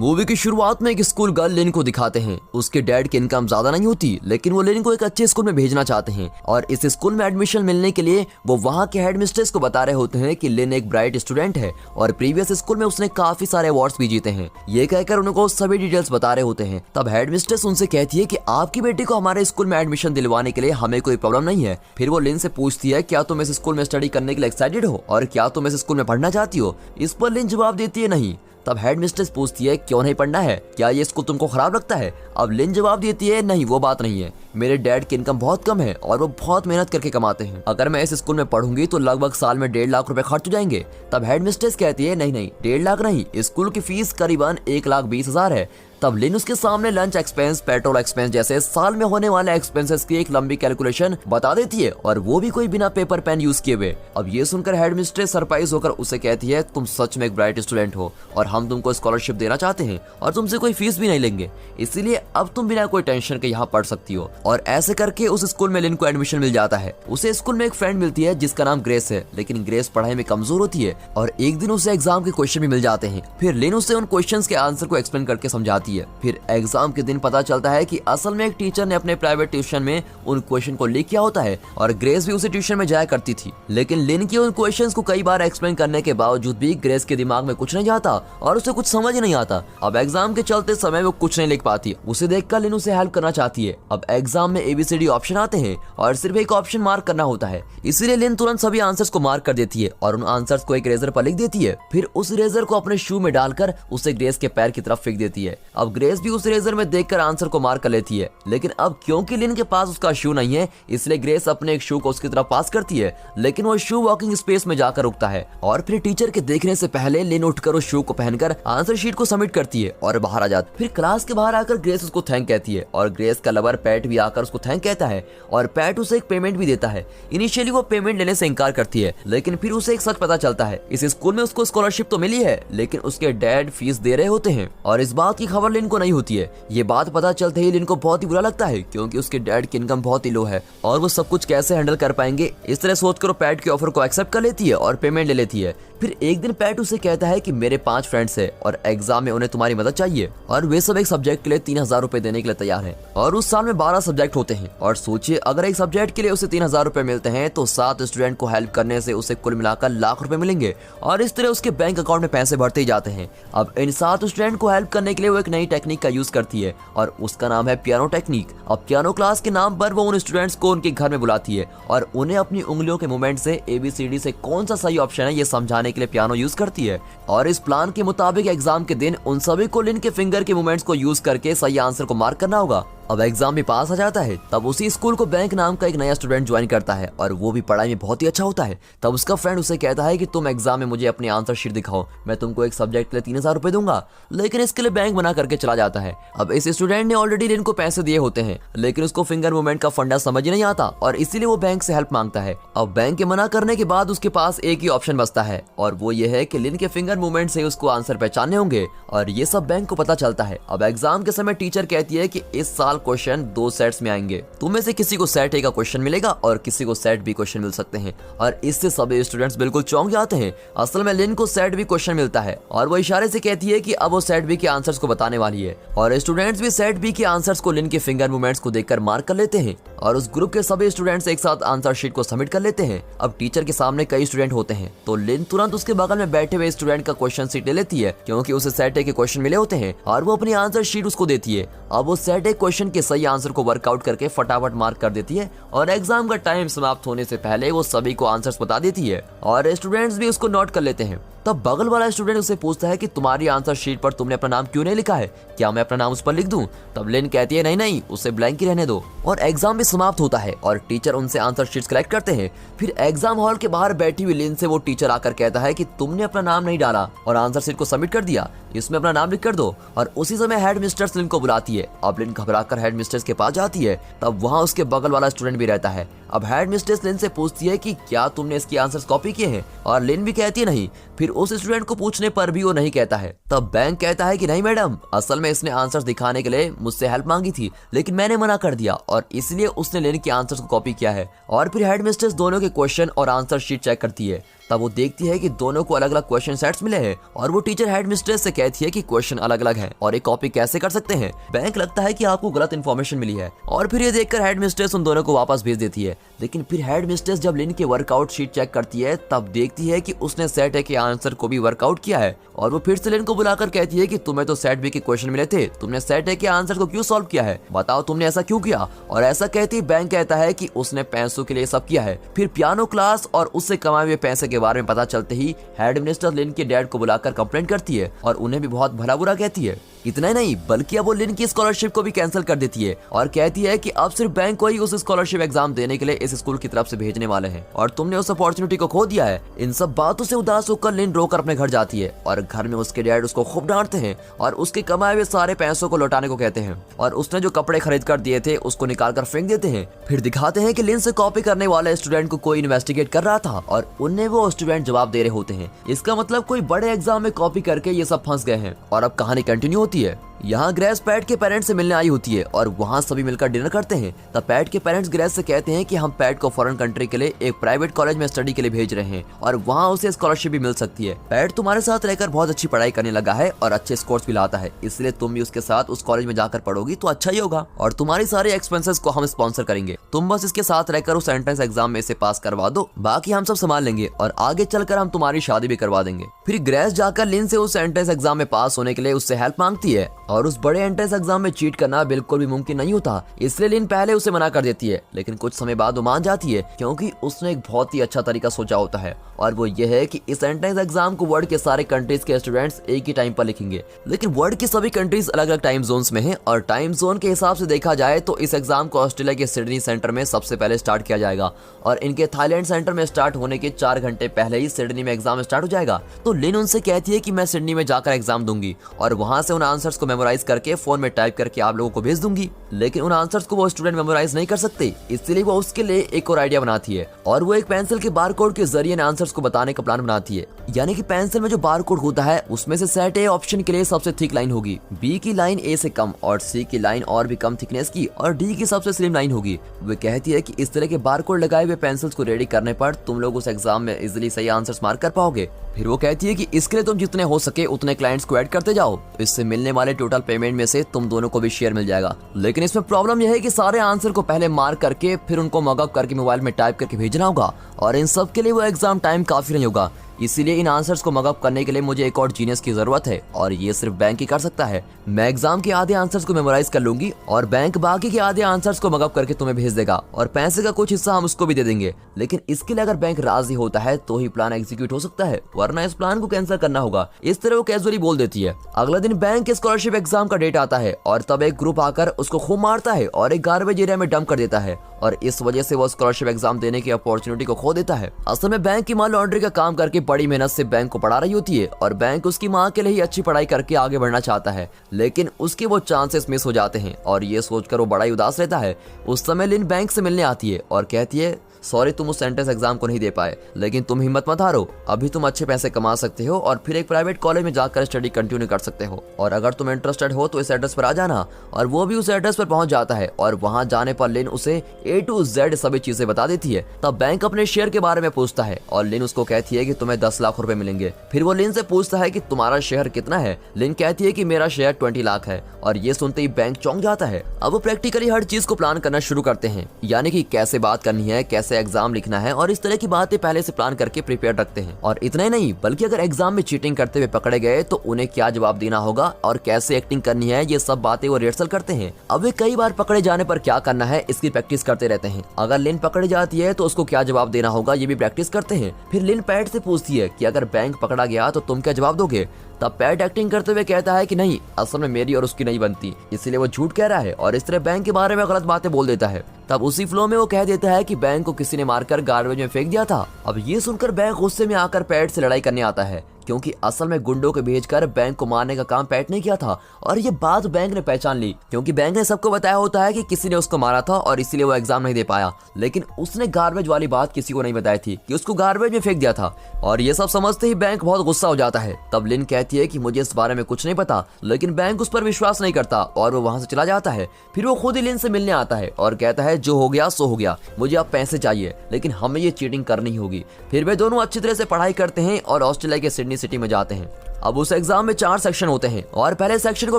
Movie की शुरुआत में एक स्कूल गर्ल लिन को दिखाते हैं। उसके डैड की इनकम ज्यादा नहीं होती, लेकिन वो लिन को एक अच्छे स्कूल में भेजना चाहते हैं और इस स्कूल में एडमिशन मिलने के लिए वो वहाँ के हेड मिस्ट्रेस को बता रहे होते हैं कि लिन एक ब्राइट स्टूडेंट है और प्रीवियस स्कूल में उसने काफी सारे अवार्ड्स भी जीते हैं। ये कहकर उनको सभी डिटेल्स बता रहे होते हैं। तब हेड मिस्ट्रेस उनसे कहती है कि आपकी बेटी को हमारे स्कूल में एडमिशन दिलवाने के लिए हमें कोई प्रॉब्लम नहीं है। फिर वो लिन से पूछती है, क्या तुम इस स्कूल में स्टडी करने के लिए एक्साइटेड हो और क्या तुम इस स्कूल में पढ़ना चाहती हो? इस पर लिन जवाब देती है, नहीं। तब हेड मिस्ट्रेस पूछती है, क्यों नहीं पढ़ना है? क्या ये स्कूल तुमको खराब लगता है? अब लिन जवाब देती है, नहीं, वो बात नहीं है। मेरे डैड की इनकम बहुत कम है और वो बहुत मेहनत करके कमाते हैं। अगर मैं इस स्कूल में पढ़ूंगी तो लगभग साल में 1.5 लाख रुपए खर्च हो जाएंगे। तब हेड मिस्ट्रेस कहती है, नहीं, 1.5 लाख नहीं, स्कूल की फीस करीबन 1,20,000 है। तब लिन उसके सामने लंच एक्सपेंस, पेट्रोल एक्सपेंस जैसे साल में होने वाले एक्सपेंसेस की एक लंबी कैलकुलेशन बता देती है और वो भी कोई बिना पेपर पेन यूज किए हुए। अब ये सुनकर हेड मिस्ट्रेस सरप्राइज होकर उसे कहती है, तुम सच में एक ब्राइट स्टूडेंट हो और हम तुमको स्कॉलरशिप देना चाहते हैं और तुमसे कोई फीस भी नहीं लेंगे, इसीलिए अब तुम बिना कोई टेंशन के यहाँ पढ़ सकती हो। और ऐसे करके उस स्कूल में लिन को एडमिशन मिल जाता है। उसे स्कूल में एक फ्रेंड मिलती है जिसका नाम ग्रेस है, लेकिन ग्रेस पढ़ाई में कमजोर होती है और एक दिन उसे एग्जाम के क्वेश्चन भी मिल जाते हैं। फिर लिन उसे उन क्वेश्चंस के आंसर को एक्सप्लेन करके समझाती है। फिर एग्जाम के दिन पता चलता है कि असल में एक टीचर ने अपने प्राइवेट ट्यूशन में उन क्वेश्चन को लीक किया होता है और ग्रेस भी उसी ट्यूशन में जाया करती थी। लेकिन लिन की उन क्वेश्चंस को कई बार एक्सप्लेन करने के बावजूद भी ग्रेस के दिमाग में कुछ नहीं जाता और उसे कुछ समझ नहीं आता। अब एग्जाम के चलते समय वो कुछ नहीं लिख पाती। उसे देखकर लिन उसे हेल्प करना चाहती है। अब एग्जाम में ABCD ऑप्शन आते हैं और सिर्फ एक ऑप्शन मार्क करना होता है, इसीलिए लिन तुरंत सभी आंसर्स को मार्क कर देती है और उन आंसर्स को एक इरेजर पर लिख देती है। फिर उस इरेजर को अपने शू में डालकर उसे ग्रेस के पैर की तरफ फेंक देती है। अब ग्रेस भी उस इरेजर में देखकर आंसर को मार्क कर लेती है, लेकिन अब क्योंकि लिन के पास उसका शू नहीं है, इसलिए ग्रेस अपने एक शू को उसकी तरफ पास करती है, लेकिन वो शू वॉकिंग स्पेस में जाकर रुकता है और फिर टीचर के देखने से पहले लिन उठकर उस शू को पहनकर आंसर शीट को सबमिट करती है और बाहर आ जाती। फिर क्लास के बाहर आकर ग्रेस उसको थैंक कहती है और ग्रेस का लवर पैट भी आकर उसको थैंक कहता है और पैट उसे एक पेमेंट भी देता है। इनिशियली वो पेमेंट लेने से इनकार करती है, लेकिन फिर उसे एक सच पता चलता है, इस स्कूल में उसको स्कॉलरशिप तो मिली है, लेकिन उसके डैड फीस दे रहे होते हैं और इस बात की खबर लिन को नहीं होती है। ये बात पता चलते ही लिन को बहुत ही बुरा लगता है, क्योंकि उसके डैड की इनकम बहुत ही लो है और वो सब कुछ कैसे हैंडल कर पाएंगे। इस तरह सोचकर वो पैट के ऑफर को एक्सेप्ट कर लेती है और पेमेंट ले लेती है। फिर एक दिन पैट उसे कहता है कि मेरे 5 फ्रेंड्स हैं और एग्जाम में उन्हें तुम्हारी मदद चाहिए और वे सब एक सब्जेक्ट के लिए 3,000 रुपए देने के लिए तैयार हैं और उस साल में 12 सब्जेक्ट होते हैं और सोचिए अगर एक सब्जेक्ट के लिए उसे 3,000 रुपए मिलते हैं तो 7 स्टूडेंट को हेल्प करने से उसे कुल मिलाकर लाख रुपए मिलेंगे और इस तरह उसके बैंक अकाउंट में पैसे बढ़ते ही जाते हैं। अब इन 7 स्टूडेंट को हेल्प करने के लिए वो एक नई टेक्निक का यूज करती है और उसका नाम है पियानो टेक्निक। अब पियानो क्लास के नाम पर वो उन स्टूडेंट्स को उनके घर में बुलाती है और उन्हें अपनी उंगलियों के मूवमेंट से ABCD से कौन सा सही ऑप्शन है ये समझाने के लिए पियानो यूज करती है और इस प्लान के मुताबिक एग्जाम के दिन उन सभी को लिन के फिंगर के मूवमेंट्स को यूज करके सही आंसर को मार्क करना होगा। अब एग्जाम में पास आ जाता है। तब उसी स्कूल को बैंक नाम का एक नया स्टूडेंट ज्वाइन करता है और वो भी पढ़ाई में बहुत ही अच्छा होता है। तब उसका फ्रेंड उसे कहता है कि तुम एग्जाम में मुझे अपनी आंसर शीट दिखाओ, मैं तुमको एक सब्जेक्ट के लिए 3,000 रुपए दूंगा, लेकिन इसके लिए बैंक मना करके चला जाता है। अब इस स्टूडेंट ने ऑलरेडी लिन को पैसे दिए होते हैं, लेकिन उसको फिंगर मूवमेंट का फंडा समझ ही नहीं आता और इसीलिए वो बैंक से हेल्प मांगता है। अब बैंक के मना करने के बाद उसके पास एक ही ऑप्शन बचता है और वो ये है कि लिन के फिंगर मूवमेंट से उसको आंसर पहचानने होंगे और ये सब बैंक को पता चलता है। अब एग्जाम के समय टीचर कहती है कि इस साल क्वेश्चन 2 सेट्स में आएंगे, तुम में से किसी को सेट ए का क्वेश्चन मिलेगा और किसी को सेट बी क्वेश्चन मिल सकते हैं और इससे सभी स्टूडेंट्स बिल्कुल चौंक जाते हैं। असल में लिन को सेट बी क्वेश्चन मिलता है और वो इशारे से कहती है कि अब वो सेट बी के आंसर्स को बताने वाली है और स्टूडेंट्स भी सेट बी के आंसर्स को लिन के फिंगर मूवमेंट्स को देखकर मार्क कर लेते हैं और उस ग्रुप के सभी स्टूडेंट्स एक साथ आंसर शीट को सबमिट कर लेते हैं। अब टीचर के सामने कई स्टूडेंट होते हैं तो लिन तुरंत उसके बगल में बैठे हुए स्टूडेंट का क्वेश्चन शीट ले लेती है, क्योंकि उसे सेट ए के क्वेश्चन मिले होते हैं और वो अपनी आंसर शीट उसको देती है। अब वो सेट ए क्वेश्चन के सही आंसर को वर्कआउट करके फटाफट मार्क कर देती है और एग्जाम का टाइम समाप्त होने से पहले वो सभी को आंसर्स बता देती है और स्टूडेंट्स भी उसको नोट कर लेते हैं। तब बगल वाला स्टूडेंट उसे पूछता है कि तुम्हारी आंसर शीट पर तुमने अपना नाम क्यों नहीं लिखा है, क्या मैं अपना नाम उस पर लिख दूं? तब लिन कहती है, नहीं, उसे ब्लैंक ही रहने दो और एग्जाम भी समाप्त होता है और टीचर उनसे आंसर शीट्स कलेक्ट करते हैं। फिर एग्जाम हॉल के बाहर बैठी हुई लिन से वो टीचर आकर कहता है कि तुमने अपना नाम नहीं डाला और आंसर शीट को सबमिट कर दिया, इसमें अपना नाम लिख कर दो। और उसी समय हेड मिस्ट्रेस लिन को बुलाती है। अब लिन घबराकर हेड मिस्ट्रेस के पास जाती है। तब वहाँ उसके बगल वाला स्टूडेंट भी रहता है। अब हेड मिस्ट्रेस लिन से पूछती है कि क्या तुमने इसकी आंसर्स कॉपी किए हैं और लिन भी कहती है नहीं। फिर उस स्टूडेंट को पूछने पर भी वो नहीं कहता है। तब बैंक कहता है कि नहीं मैडम, असल में इसने आंसर्स दिखाने के लिए मुझसे हेल्प मांगी थी, लेकिन मैंने मना कर दिया और इसलिए उसने लिन के आंसर्स को कॉपी किया है। और फिर हेड मिस्ट्रेस दोनों के क्वेश्चन और आंसर शीट चेक करती है। तब वो देखती है कि दोनों को अलग अलग क्वेश्चन सेट्स मिले हैं और वो टीचर हेड मिस्ट्रेस से कहती है कि क्वेश्चन अलग अलग है और एक कॉपी कैसे कर सकते हैं। बैंक लगता है कि आपको गलत इन्फॉर्मेशन मिली है और फिर ये देखकर हेड मिस्ट्रेस उन दोनों को वापस भेज देती है। लेकिन फिर हेड मिस्ट्रेस जब लिन के वर्कआउट शीट चेक करती है तब देखती है कि उसने सेट ए के आंसर को भी वर्कआउट किया है और वो फिर से लिन को बुलाकर कहती है कि तुम्हें तो सेट बी के क्वेश्चन मिले थे, तुमने सेट ए के आंसर को क्यों सॉल्व किया है, बताओ तुमने ऐसा क्यों किया। और ऐसा कहती बैंक कहता है कि उसने पैसों के लिए सब किया है। फिर पियानो क्लास और उससे कमाए हुए पैसे के बारे में पता चलते ही हेड मिनिस्टर लिन के डैड को बुलाकर कंप्लेंट करती है और उन्हें भी बहुत भला बुरा कहती है। इतना ही नहीं बल्कि अब वो लिन की स्कॉलरशिप को भी कैंसिल कर देती है और कहती है कि अब सिर्फ बैंक को ही उस स्कॉलरशिप एग्जाम देने के लिए इस स्कूल की तरफ से भेजने वाले हैं और तुमने उस अपॉर्चुनिटी को खो दिया है। इन सब बातों से उदास होकर लिन रोकर अपने घर जाती है और घर में उसके डैड उसको खूब डांटते हैं और उसके कमाए हुए सारे पैसों को लौटाने को कहते हैं और उसने जो कपड़े खरीद कर दिए थे उसको निकाल कर फेंक देते हैं। फिर दिखाते हैं कि लिन से कॉपी करने वाले स्टूडेंट को कोई इन्वेस्टिगेट कर रहा था और उन्हें वो स्टूडेंट जवाब दे रहे होते हैं। इसका मतलब कोई बड़े एग्जाम में कॉपी करके ये सब फंस गए हैं। और अब कहानी कंटिन्यू होती है। यहाँ ग्रेस पैट के पेरेंट्स से मिलने आई होती है और वहाँ सभी मिलकर डिनर करते हैं। तब पैट के पेरेंट्स ग्रेस से कहते हैं कि हम पैट को फॉरेन कंट्री के लिए एक प्राइवेट कॉलेज में स्टडी के लिए भेज रहे हैं और वहाँ उसे स्कॉलरशिप भी मिल सकती है। पैट तुम्हारे साथ रहकर बहुत अच्छी पढ़ाई करने लगा है और अच्छे स्कोर्स भी लाता है, इसलिए तुम भी उसके साथ उस कॉलेज में जाकर पढ़ोगी तो अच्छा ही होगा और तुम्हारी सारी एक्सपेंसेस को हम स्पॉन्सर करेंगे। तुम बस इसके साथ रहकर उस एंट्रेंस एग्जाम में इसे पास करवा दो, बाकी हम सब संभाल लेंगे और आगे चलकर हम तुम्हारी शादी भी करवा देंगे। फिर ग्रेस जाकर लिन से उस एंट्रेंस एग्जाम में पास होने के लिए उससे हेल्प मांगती है और उस बड़े एंट्रेंस एग्जाम में चीट करना बिल्कुल भी मुमकिन नहीं होता, इसलिए लिन पहले उसे मना कर देती है। लेकिन कुछ समय बाद वो मान जाती है क्योंकि उसने एक बहुत ही अच्छा तरीका सोचा होता है और वो ये है कि इस एंट्रेंस एग्जाम को वर्ल्ड के सारे कंट्रीज के स्टूडेंट्स एक ही टाइम पर लिखेंगे। लेकिन वर्ल्ड की सभी कंट्रीज अलग अलग टाइम जोन्स में हैं और टाइम जोन के हिसाब से देखा जाए तो इस एग्जाम को ऑस्ट्रेलिया के सिडनी सेंटर में सबसे पहले स्टार्ट किया जाएगा और इनके थाईलैंड सेंटर में स्टार्ट होने के 4 घंटे पहले ही सिडनी में एग्जाम स्टार्ट हो जाएगा। तो लिन उनसे कहती है कि मैं सिडनी में जाकर एग्जाम दूंगी और वहां से उन आंसर्स को मेमोराइज करके फोन में टाइप करके आप लोगों को भेज दूंगी। लेकिन उन आंसर्स को वो स्टूडेंट मेमोराइज नहीं कर सकते, इसलिए वो उसके लिए एक और आइडिया बनाती है और वो एक पेंसिल के बारकोड के जरिए आंसर्स को बताने का प्लान बनाती है। यानी कि पेंसिल में जो बारकोड होता है उसमें से सेट ए ऑप्शन के लिए सबसे थिक लाइन होगी, बी की लाइन ए से कम और सी की लाइन और भी कम थिकनेस की और डी की सबसे स्लिम लाइन होगी। वो कहती है कि इस तरह के बारकोड लगाए हुए पेंसिल्स को रेडी करने पर तुम लोग उस एग्जाम में इजिली सही आंसर्स मार्क कर पाओगे। फिर वो कहती है कि इसके लिए तुम जितने हो सके उतने क्लाइंट्स को ऐड करते जाओ, इससे मिलने वाले टोटल पेमेंट में से तुम दोनों को भी शेयर मिल जाएगा। लेकिन इसमें प्रॉब्लम यह है कि सारे आंसर को पहले मार्क करके फिर उनको मॉकअप करके मोबाइल में टाइप करके भेजना होगा और इन सब के लिए वो एग्जाम टाइम काफी नहीं होगा। इसीलिए इन आंसर्स को मॉकअप करने के लिए मुझे एक और जीनियस की जरूरत है और ये सिर्फ बैंक ही कर सकता है। मैं एग्जाम के आधे आंसर्स को मेमोराइज कर लूंगी और बैंक बाकी के आधे आंसर्स को मॉकअप करके तुम्हें भेज देगा और पैसे का कुछ हिस्सा हम उसको भी दे देंगे। लेकिन इसके लिए अगर बैंक राजी होता है तो ही प्लान एग्जीक्यूट हो सकता है, वरना इस प्लान को कैंसिल करना होगा। इस तरह वो कैजुअली बोल देती है। अगला दिन बैंक के स्कॉलरशिप एग्जाम का डेट आता है और तब एक ग्रुप आकर उसको खूब मारता है और एक गार्बेज एरिया में डंप कर देता है और इस वजह से वो स्कॉलरशिप एग्जाम देने की अपॉर्चुनिटी को खो देता है। असल में बैंक की मां लॉन्ड्री का काम करके बड़ी मेहनत से बैंक को पढ़ा रही होती है और बैंक उसकी मां के लिए ही अच्छी पढ़ाई करके आगे बढ़ना चाहता है, लेकिन उसके वो चांसेस मिस हो जाते हैं और ये सोचकर वो बड़ा ही उदास रहता है। उस समय लिन बैंक से मिलने आती है और कहती है सॉरी तुम उस एंट्रेंस एग्जाम को नहीं दे पाए, लेकिन तुम हिम्मत मत हारो, अभी तुम अच्छे पैसे कमा सकते हो और फिर एक प्राइवेट कॉलेज में जाकर स्टडी कंटिन्यू कर सकते हो और अगर तुम इंटरेस्टेड हो तो इस एड्रेस पर आ जाना। और वो भी उस एड्रेस पर पहुंच जाता है और वहां जाने पर लिन उसे ए टू जेड सभी चीजें बता देती है। तब बैंक अपने शेयर के बारे में पूछता है और लिन उसको कहती है कि तुम्हें 10 लाख रुपए मिलेंगे। फिर वो लिन से पूछता है कि तुम्हारा शेयर कितना है। लिन कहती है कि मेरा शेयर 20 लाख है और ये सुनते ही बैंक चौंक जाता है। अब वो प्रैक्टिकली हर चीज को प्लान करना शुरू करते हैं, यानी कि कैसे बात करनी है, कैसे एग्जाम लिखना है और इस तरह की बातें पहले से प्लान करके प्रिपेयर रखते हैं। और इतना ही नहीं बल्कि अगर एग्जाम में चीटिंग करते हुए पकड़े गए तो उन्हें क्या जवाब देना होगा और कैसे एक्टिंग करनी है, ये सब बातें वो रिहर्सल करते हैं। अब वे कई बार पकड़े जाने पर क्या करना है इसकी प्रैक्टिस करते रहते हैं। अगर लिन पकड़ी जाती है तो उसको क्या जवाब देना होगा ये भी प्रैक्टिस करते हैं। फिर लिन पैट से पूछती है कि अगर बैंक पकड़ा गया तो तुम क्या जवाब दोगे। तब पैट एक्टिंग करते हुए कहता है कि नहीं, असल में मेरी और उसकी नहीं बनती, इसीलिए वो झूठ कह रहा है और इस तरह बैंक के बारे में गलत बातें बोल देता है। तब उसी फ्लो में वो कह देता है कि बैंक को किसी ने मारकर गार्बेज में फेंक दिया था। अब ये सुनकर बैंक गुस्से में आकर पैट से लड़ाई करने आता है, क्योंकि असल में गुंडों को भेजकर बैंक को मारने का काम पैट ने किया था। और ये बात बैंक ने पहचान ली, क्योंकि बैंक ने सबको बताया होता है कि किसी ने उसको मारा था और इसीलिए वो एग्जाम नहीं दे पाया। लेकिन उसने गार्बेज वाली बात किसी को नहीं बताई थी कि उसको गार्बेज में फेंक दिया था। और ये सब समझते ही बैंक बहुत गुस्सा हो जाता है। तब लिन कहती है कि मुझे इस बारे में कुछ नहीं पता, लेकिन बैंक उस पर विश्वास नहीं करता और वो वहां से चला जाता है। फिर वो खुद ही लिन से मिलने आता है और कहता है जो हो गया सो हो गया, मुझे अब पैसे चाहिए, लेकिन हमें ये चीटिंग करनी होगी। फिर वे दोनों अच्छी तरह से पढ़ाई करते हैं और ऑस्ट्रेलिया के सिडनी सिटी में जाते हैं। अब उस एग्जाम में 4 सेक्शन होते हैं और पहले सेक्शन को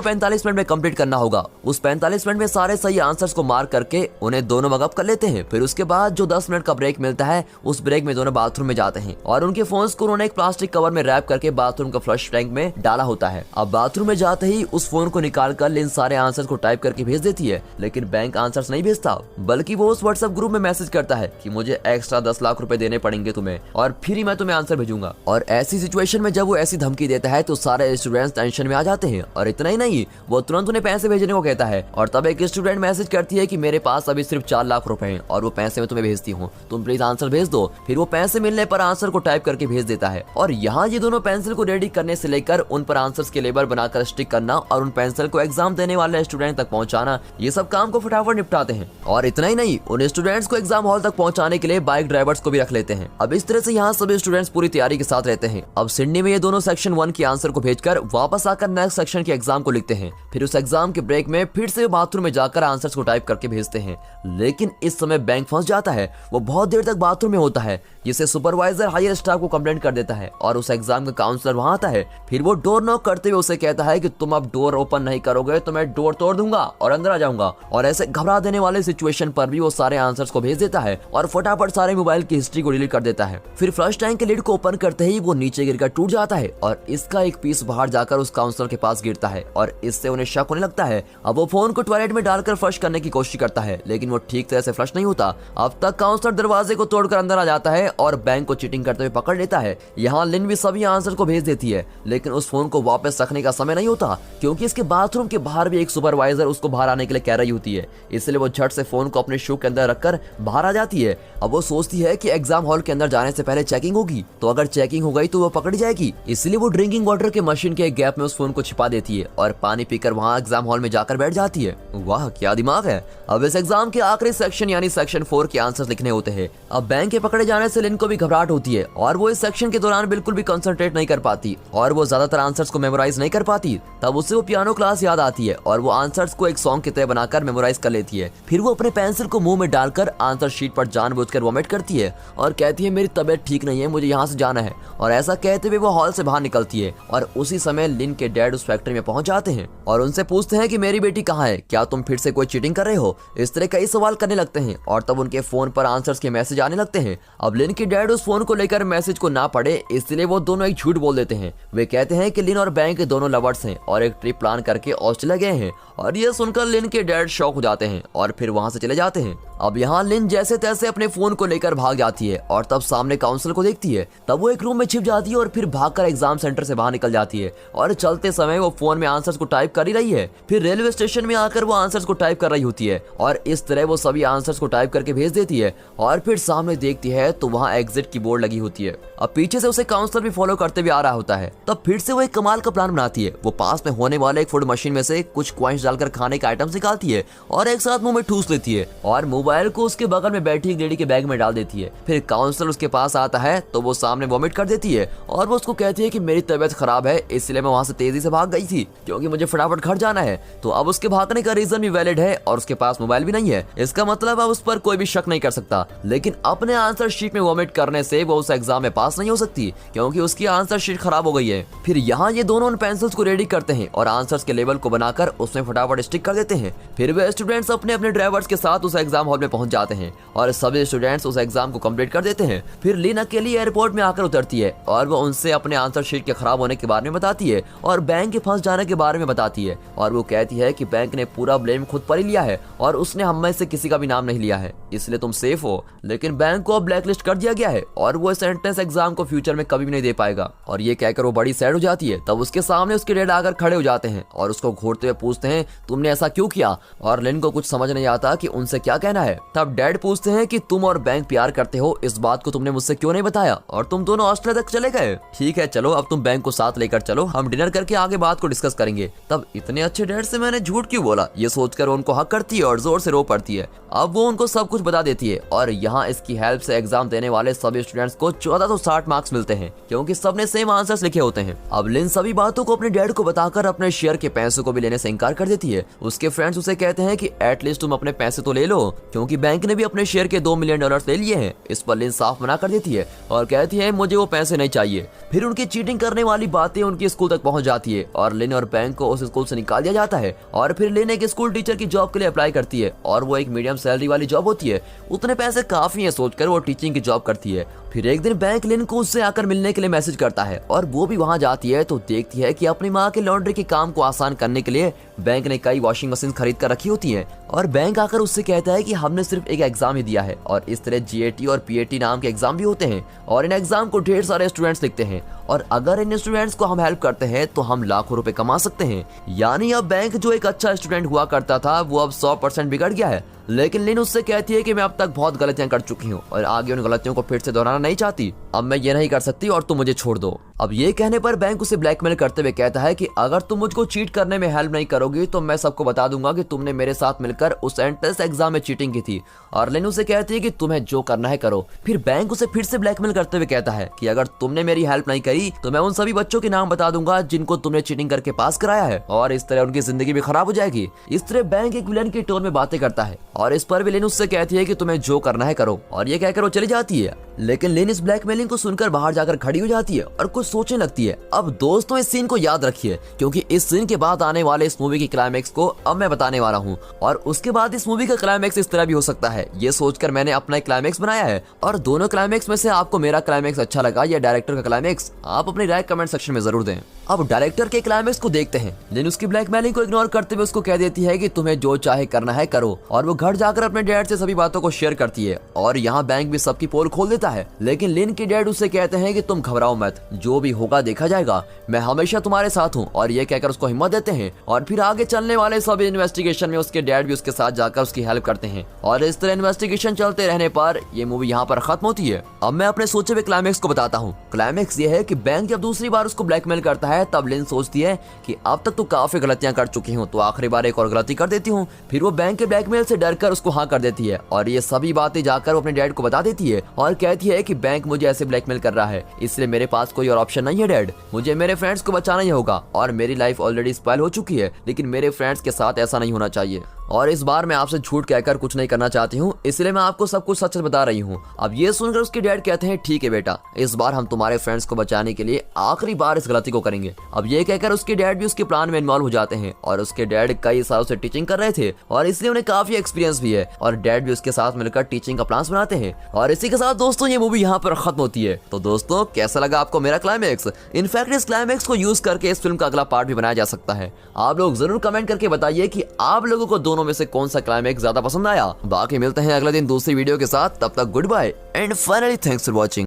45 मिनट में कंप्लीट करना होगा। उस 45 मिनट में सारे सही आंसर्स को मार्क करके उन्हें दोनों मगअप कर लेते हैं। फिर उसके बाद जो 10 मिनट का ब्रेक मिलता है, उस ब्रेक में दोनों बाथरूम में जाते हैं और उनके फोन्स को उन्होंने एक प्लास्टिक कवर में रैप करके बाथरूम का फ्लश टैंक में डाला होता है। अब बाथरूम में जाते ही उस फोन को निकाल कर लिन सारे आंसर्स को टाइप करके भेज देती है, लेकिन बैंक आंसर्स नहीं भेजता, बल्कि वो उस व्हाट्सएप ग्रुप में मैसेज करता है कि मुझे एक्स्ट्रा 10 लाख रुपए देने पड़ेंगे तुम्हें और फिर ही मैं तुम्हें आंसर भेजूंगा। और ऐसी सिचुएशन में जब वो ऐसी धमकी देता है तो सारे स्टूडेंट्स टेंशन में आ जाते हैं। और इतना ही नहीं, वो तुरंत उन्हें पैसे भेजने को कहता है। और तब एक स्टूडेंट मैसेज करती है कि मेरे पास अभी सिर्फ 4 लाख रुपए हैं और वो पैसे मैं तुम्हें भेजती हूँ, तुम प्लीज आंसर भेज दो। फिर वो पैसे मिलने पर आंसर को टाइप करके भेज देता है। और यहाँ ये दोनों पेंसिल को रेडी करने से लेकर उन पर आंसर्स के लेबल बनाकर स्टिक करना और उन पेंसिल को एग्जाम देने वाले स्टूडेंट तक पहुंचाना, ये सब काम को फटाफट निपटाते हैं। और इतना ही नहीं, उन स्टूडेंट्स को एग्जाम हॉल तक पहुंचाने के लिए बाइक ड्राइवर्स को भी रख लेते हैं। अब इस तरह से यहाँ सभी स्टूडेंट्स पूरी तैयारी के साथ रहते हैं। अब सिडनी में ये दोनों सेक्शन 1 के आंसर को भेजकर वापस आकर नेक्स्ट सेक्शन के एग्जाम को लिखते हैं। फिर उस एग्जाम के ब्रेक में फिर से बाथरूम में जाकर आंसर्स को टाइप करके भेजते हैं। लेकिन इस समय बैंक फंस जाता है। वो बहुत देर तक बाथरूम में होता है, जिसे सुपरवाइजर हायर स्टाफ को कंप्लेंट कर देता है और उस एग्जाम का काउंसलर वहां आता है। फिर वो डोर नॉक करते हुए उसे कहता है कि तुम अब डोर ओपन नहीं करोगे तो मैं डोर तोड़ दूंगा और अंदर आ जाऊंगा। और ऐसे घबरा देने वाले सिचुएशन पर भी वो सारे आंसर्स को भेज देता है और फटाफट सारे मोबाइल की हिस्ट्री को डिलीट कर देता है। फिर फ्लश टैंक के लिड को ओपन करते ही वो नीचे गिरकर टूट जाता है और इसका एक पीस बाहर जाकर उस काउंसलर के पास गिरता है और इससे उन्हें शक होने लगता है। अब वो फोन को टॉयलेट में डालकर फ्लश करने की कोशिश करता है, लेकिन वो ठीक तरह से फ्लश नहीं होता। अब तक काउंसलर दरवाजे को तोड़कर अंदर आ जाता है और बैंक को चीटिंग करते हुए पकड़ लेता है। यहाँ लिन भी सभी आंसर को भेज देती है, लेकिन उस फोन को वापस रखने का समय नहीं होता, क्योंकि इसके बाथरूम के बाहर भी एक सुपरवाइजर उसको बाहर आने के लिए कह रही होती है। इसलिए वो झट से फोन को अपने शू के अंदर रखकर बाहर आ जाती है। अब वो सोचती है कि एग्जाम हॉल के अंदर जाने से पहले चेकिंग होगी, तो अगर चेकिंग हो गई तो वो पकड़ी जाएगी। इसलिए वो ड्रिंकिंग वाटर के मशीन के एक गैप में उस फोन को छिपा देती है और पानी पीकर वहाँ एग्जाम हॉल में जाकर बैठ जाती है। वाह क्या दिमाग है। अब इस एग्जाम के आखिरी सेक्शन यानी सेक्शन 4 के आंसर्स लिखने होते हैं। अब बैंक के पकड़े जाने से लिन को भी घबराहट होती है और वो इस सेक्शन के दौरान बिल्कुल भी कंसंट्रेट नहीं कर पाती और वो ज्यादातर आंसर्स को मेमोराइज नहीं कर पाती। तब उसे वो पियानो क्लास याद आती है और वो आंसर्स को एक सॉन्ग की तरह बनाकर मेमोराइज कर लेती है। फिर वो अपने पेंसिल को मुंह में डालकर आंसर शीट पर जानबूझकर वॉमिट करती है और कहती है मेरी तबीयत ठीक नहीं है, मुझे यहाँ से जाना है। और ऐसा कहते हुए वो हॉल से बाहर निकलती है और उसी समय लिन के डैड उस फैक्ट्री में पहुंच जाते हैं और उनसे पूछते हैं कि मेरी बेटी कहाँ है, क्या तुम फिर से कोई चीटिंग कर रहे हो। इस तरह कई सवाल करने लगते हैं और तब उनके फोन पर आंसर्स के मैसेज आने लगते हैं। अब लिन के डैड उस फोन को लेकर मैसेज को ना पढ़े, इसलिए वो दोनों एक झूठ बोल देते हैं। वे कहते हैं कि लिन और बैंक के दोनों लवर्स हैं और एक ट्रिप प्लान करके ऑस्ट्रेलिया गए हैं। और ये सुनकर लिन के डैड शॉक हो जाते हैं और फिर वहां से चले जाते हैं। अब यहाँ लिन जैसे तैसे अपने फोन को लेकर भाग जाती है और तब सामने काउंसिल को देखती है। तब वो एक रूम में छिप जाती है और फिर भागकर एग्जाम सेंटर से बाहर निकल जाती है और चलते समय वो फोन में आंसर्स को टाइप कर ही रही है। फिर रेलवे स्टेशन में आकर वो आंसर्स को टाइप कर रही होती है और इस तरह वो सभी आंसर्स को टाइप करके भेज देती है और फिर सामने देखती है तो वहाँ एग्जिट की बोर्ड लगी होती है। अब पीछे से उसे काउंसलर भी फॉलो करते हुए आ रहा होता है। तब फिर से वो एक कमाल का प्लान बनाती है। वो पास में होने वाले एक फूड मशीन में से कुछ कॉइंस डालकर खाने के आइटम्स निकालती है और एक साथ मुंह में ठूस लेती है और मोबाइल को उसके बगल में बैठी एक लेडी के बैग में डाल देती है। फिर काउंसलर उसके पास आता है तो वो सामने वॉमिट कर देती है और वो उसको कहती है कि मेरी तबीयत खराब है, इसलिए मैं वहां से तेजी से भाग गई थी क्योंकि मुझे फटाफट घर जाना है। तो अब उसके भागने का रीजन भी वैलिड है और उसके पास मोबाइल भी नहीं है। इसका मतलब अब उस पर कोई भी शक नहीं कर सकता। लेकिन अपने आंसर शीट में वॉमिट करने से वो उस एग्जाम में पास नहीं हो सकती क्योंकि उसकी आंसर शीट खराब हो गई है। फिर यहाँ ये दोनों उन पेंसिल्स को रेडी करते हैं और आंसर्स के लेवल को बनाकर उसमें फटाफट स्टिक कर देते हैं। फिर वे स्टूडेंट्स अपने अपने ड्राइवर्स के साथ उस एग्जाम हॉल में पहुंच जाते हैं और सभी स्टूडेंट्स उस एग्जाम को कंप्लीट कर देते हैं। फिर लिन अकेली एयरपोर्ट में आकर उतरती है और वो उनसे अपने आंसर शीट के खराब होने के बारे में बताती है और बैंक के फंस जाने के बारे में बताती है और वो कहती है कि बैंक ने पूरा ब्लेम खुद पर ही लिया है और उसने हम में से किसी का भी नाम नहीं लिया है, इसलिए तुम सेफ हो। लेकिन बैंक को अब ब्लैकलिस्ट कर दिया गया है और वो इस एंट्रेंस एग्जाम को फ्यूचर में कभी भी नहीं दे पाएगा। और ये कहकर वो बड़ी सैड हो जाती है। तब उसके सामने उसके डैड आकर खड़े हो जाते हैं और उसको घूरते हुए पूछते हैं तुमने ऐसा क्यों किया। और लिन को कुछ समझ नहीं आता कि उनसे क्या कहना है। तब डैड पूछते हैं कि तुम और बैंक प्यार करते हो, इस बात को तुमने मुझसे क्यों नहीं बताया और तुम दोनों ऑस्ट्रेलिया तक चले गए। ठीक है चलो अब तुम बैंक बैंक को साथ लेकर चलो, हम डिनर करके आगे बात को डिस्कस करेंगे। तब इतने अच्छे डैड से मैंने झूठ क्यों बोला, ये सोचकर वो उनको हक करती है और जोर से रो पड़ती है। अब वो उनको सब कुछ बता देती है और यहाँ इसकी हेल्प से एग्जाम देने वाले सभी स्टूडेंट्स को 1460 मार्क्स मिलते हैं, क्योंकि सबने सेम आंसर्स लिखे होते हैं। अब लिन सभी बातों को अपने डैड को बताकर अपने शेयर के पैसों को भी लेने से इनकार कर देती है। उसके फ्रेंड्स उसे कहते हैं कि एटलीस्ट तुम अपने पैसे तो ले लो, क्योंकि बैंक ने भी अपने शेयर के $2 मिलियन ले लिए हैं। इस पर लिन साफ मना कर देती है और कहती है मुझे वो पैसे नहीं चाहिए। फिर उनकी चीटिंग करने वाली बातें उनकी स्कूल तक पहुंच जाती है और लिन और बैंक को उस स्कूल से निकाल दिया जाता है। और फिर लिन एक स्कूल टीचर की जॉब के लिए अप्लाई करती है और वो एक मीडियम सैलरी वाली जॉब होती है। उतने पैसे काफी है सोचकर वो टीचिंग की जॉब करती है। फिर एक दिन बैंक लिन को उससे आकर मिलने के लिए मैसेज करता है और वो भी वहां जाती है तो देखती है कि अपनी माँ के लॉन्ड्री के काम को आसान करने के लिए बैंक ने कई वॉशिंग मशीन खरीद कर रखी होती हैं। और बैंक आकर उससे कहता है कि हमने सिर्फ एक एग्जाम ही दिया है और इस तरह GAT और PAT नाम के एग्जाम भी होते हैं और इन एग्जाम को ढेर सारे स्टूडेंट्स लिखते हैं और अगर इन स्टूडेंट्स को हम हेल्प करते हैं तो हम लाखों रुपए कमा सकते हैं। यानी अब बैंक जो एक अच्छा स्टूडेंट हुआ करता था वो अब 100% बिगड़ गया है। लेकिन लिन उससे कहती है कि मैं अब तक बहुत गलतियां कर चुकी हूँ और आगे उन गलतियों को फिर से दोहराना नहीं चाहती। अब मैं ये नहीं कर सकती और तुम मुझे छोड़ दो। अब ये कहने पर बैंक उसे ब्लैकमेल करते हुए कहता है कि अगर तुम मुझको चीट करने में हेल्प नहीं करोगी तो मैं सबको बता दूंगा कि तुमने मेरे साथ मिलकर उस एंट्रेंस एग्जाम में चीटिंग की थी। और लिन उसे कहती है कि तुम्हें जो करना है करो। फिर बैंक उसे फिर से ब्लैकमेल करते हुए कहता है कि अगर तुमने मेरी हेल्प नहीं करी तो मैं उन सभी बच्चों के नाम बता दूंगा जिनको तुमने चीटिंग करके पास कराया है और इस तरह उनकी जिंदगी भी खराब हो जाएगी। इस तरह बैंक एक विलन की टोन में बातें करता है और इस पर भी लिन उससे कहती है कि तुम्हें जो करना है करो और ये कहकर वो चली जाती है। लेकिन लिन इस ब्लैकमेलिंग को सुनकर बाहर जाकर खड़ी हो जाती है और कुछ सोचने लगती है। अब दोस्तों इस सीन को याद रखिए, क्योंकि इस सीन के बाद आने वाले इस मूवी की क्लाइमेक्स को अब मैं बताने वाला हूँ और उसके बाद इस मूवी का क्लाइमेक्स इस तरह भी हो सकता है। ये सोचकर मैंने अपना एक क्लाइमेक्स बनाया है और दोनों क्लाइमेक्स में से आपको मेरा क्लाइमेक्स अच्छा लगा या डायरेक्टर का क्लाइमेक्स, आप अपनी राय कमेंट सेक्शन में जरूर दें। अब डायरेक्टर के क्लाइमेक्स को देखते हैं। लिन उसकी ब्लैकमेलिंग को इग्नोर करते हुए उसको कह देती है कि तुम्हें जो चाहे करना है करो और वो घर जाकर अपने डैड से सभी बातों को शेयर करती है और यहाँ बैंक भी सबकी पोल खोल देता है। लेकिन लिन के डैड उससे कहते हैं कि तुम घबराओ मत, जो भी होगा देखा जाएगा, मैं हमेशा तुम्हारे साथ हूँ और ये कहकर उसको हिम्मत देते हैं। और फिर आगे चलने वाले सभी इन्वेस्टिगेशन में उसके डैड भी उसके साथ जाकर उसकी हेल्प करते हैं और इस तरह इन्वेस्टिगेशन चलते रहने पर ये मूवी यहाँ पर खत्म होती है। अब मैं अपने सोचे हुए क्लाइमेक्स को बताता हूँ। क्लाइमेक्स ये है कि बैंक जब दूसरी बार उसको ब्लैकमेल करता है तब लिन सोचती है कि अब तक तो काफी गलतियां कर चुकी हूँ तो आखिरी बार एक और गलती कर देती हूँ। फिर वो बैंक के ब्लैकमेल से डरकर उसको हाँ कर देती है और ये सभी बातें जाकर वो अपने डैड को बता देती है और कहती है कि बैंक मुझे ऐसे ब्लैकमेल कर रहा है, इसलिए मेरे पास कोई और ऑप्शन नहीं है डैड, मुझे मेरे फ्रेंड्स को बचाना ही होगा और मेरी लाइफ ऑलरेडी स्पॉइल हो चुकी है, लेकिन मेरे फ्रेंड्स के साथ ऐसा नहीं होना चाहिए और इस बार मैं आपसे झूठ कहकर कुछ नहीं करना चाहती हूँ, इसलिए मैं आपको सब कुछ सच बता रही हूँ। अब ये सुनकर उसके डैड कहते हैं ठीक है बेटा, इस बार हम तुम्हारे फ्रेंड्स को बचाने के लिए आखिरी बार इस गलती को करेंगे। अब ये कहकर उसके डैड भी उसके प्लान में इन्वॉल्व हो जाते हैं और उसके डैड कई सालों से टीचिंग कर रहे थे और इसलिए उन्हें काफी एक्सपीरियंस भी है और डैड भी उसके साथ मिलकर टीचिंग का प्लान बनाते हैं। और इसी के साथ दोस्तों ये मूवी यहाँ पर खत्म होती है। तो दोस्तों कैसा लगा आपको मेरा क्लाइमेक्स? इनफैक्ट इस क्लाइमेक्स को यूज करके इस फिल्म का अगला पार्ट भी बनाया जा सकता है। आप लोग जरूर कमेंट करके बताइए कि आप लोगों को दोनों में से कौन सा क्लाइमेक्स ज्यादा पसंद आया। बाकी मिलते हैं अगले दिन दूसरी वीडियो के साथ, तब तक good bye and finally thanks for watching.